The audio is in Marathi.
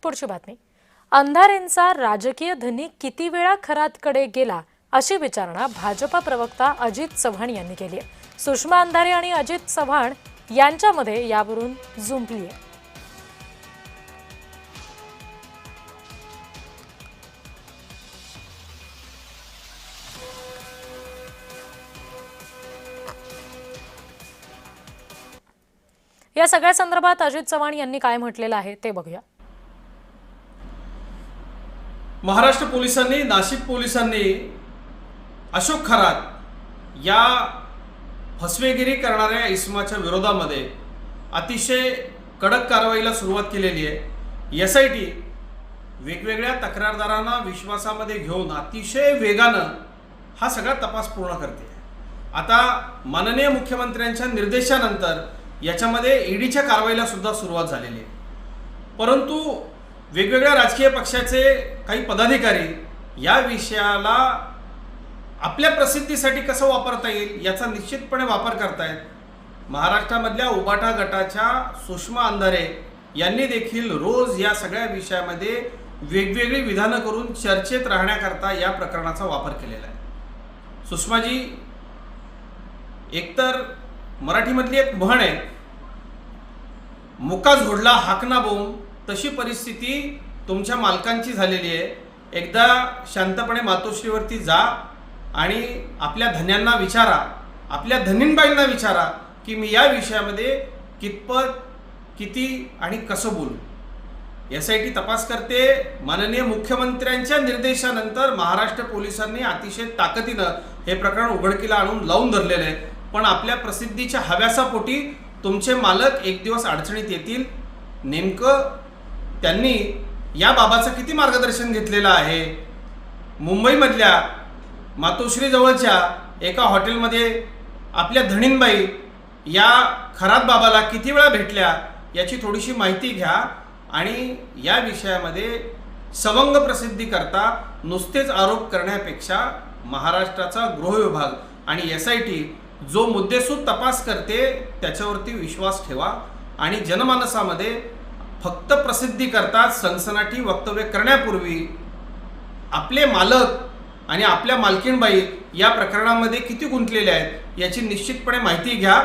पुढची बातमी. अंधारेंचा राजकीय धनी किती वेळा खरातकडे गेला अशी विचारणा भाजपा प्रवक्ता अजित चव्हाण यांनी केली आहे. सुषमा अंधारे आणि अजित चव्हाण यांच्यामध्ये यावरून जुंपली आहे. या सगळ्या संदर्भात अजित चव्हाण यांनी काय म्हटलेलं आहे ते बघूया. महाराष्ट्र पोलिसांनी, नाशिक पोलिसांनी अशोक खरात या फसवेगिरी करणाऱ्या इसमाच्या विरोधामध्ये अतिशय कडक कारवाईला सुरुवात केलेली आहे. SIT वेगवेगळ्या तक्रारदारांना विश्वासामध्ये घेऊन अतिशय वेगानं हा सगळा तपास पूर्ण करते. आता माननीय मुख्यमंत्र्यांच्या निर्देशानंतर याच्यामध्ये EDच्या कारवाईला सुद्धा सुरुवात झालेली आहे. परंतु वेगवेगळ्या राजकीय पक्षाचे काही पदाधिकारी या विषयाला आपल्या प्रसिद्धीसाठी कसं वापरता येईल याचा निश्चितपणे वापर करतायत. महाराष्ट्रामधल्या उबाटा गटाच्या सुषमा अंधारे यांनी देखील रोज या सगळ्या विषयामध्ये वेगवेगळी विधानं करून चर्चेत राहण्याकरता या प्रकरणाचा वापर केलेला आहे. सुषमाजी, एकतर मराठीमधली एक म्हण आहे, मुका झोडला हाकना बोंब, तशी परिस्थिती तुमच्या मालकांची झालेली आहे. एकदा शांतपणे मातोश्रीवरती जा आणि आपल्या धन्यांना विचारा, आपल्या धनींबाईंना विचारा की मी या विषयामध्ये कितपत, किती आणि कसं बोलू. SIT तपास करते. माननीय मुख्यमंत्र्यांच्या निर्देशानंतर महाराष्ट्र पोलिसांनी अतिशय ताकदीनं हे प्रकरण उघडकीला आणून लावून धरलेलं आहे. पण आपल्या प्रसिद्धीच्या हव्यासापोटी तुमचे मालक एक दिवस अडचणीत येतील. नेमकं त्यांनी या बाबाचं किती मार्गदर्शन घेतलेलं आहे? मुंबईमधल्या मातोश्री जवळच्या एका हॉटेलमध्ये आपल्या धनींबाई या खरात बाबाला किती वेळा भेटल्या याची थोडीशी माहिती घ्या आणि या विषयामध्ये सवंग प्रसिद्धी करता नुसतेच आरोप करण्यापेक्षा महाराष्ट्राचा गृह विभाग आणि SIT जो मुद्देसूद तपास करते त्याच्यावरती विश्वास ठेवा आणि जनमानसामध्ये फक्त प्रसिद्धी करता सनसनाटी वक्तव्य करण्यापूर्वी आपले मालक आणि आपल्या मालकीणबाई या प्रकरणामध्ये किती गुंतलेले आहेत याची निश्चितपणे माहिती घ्या.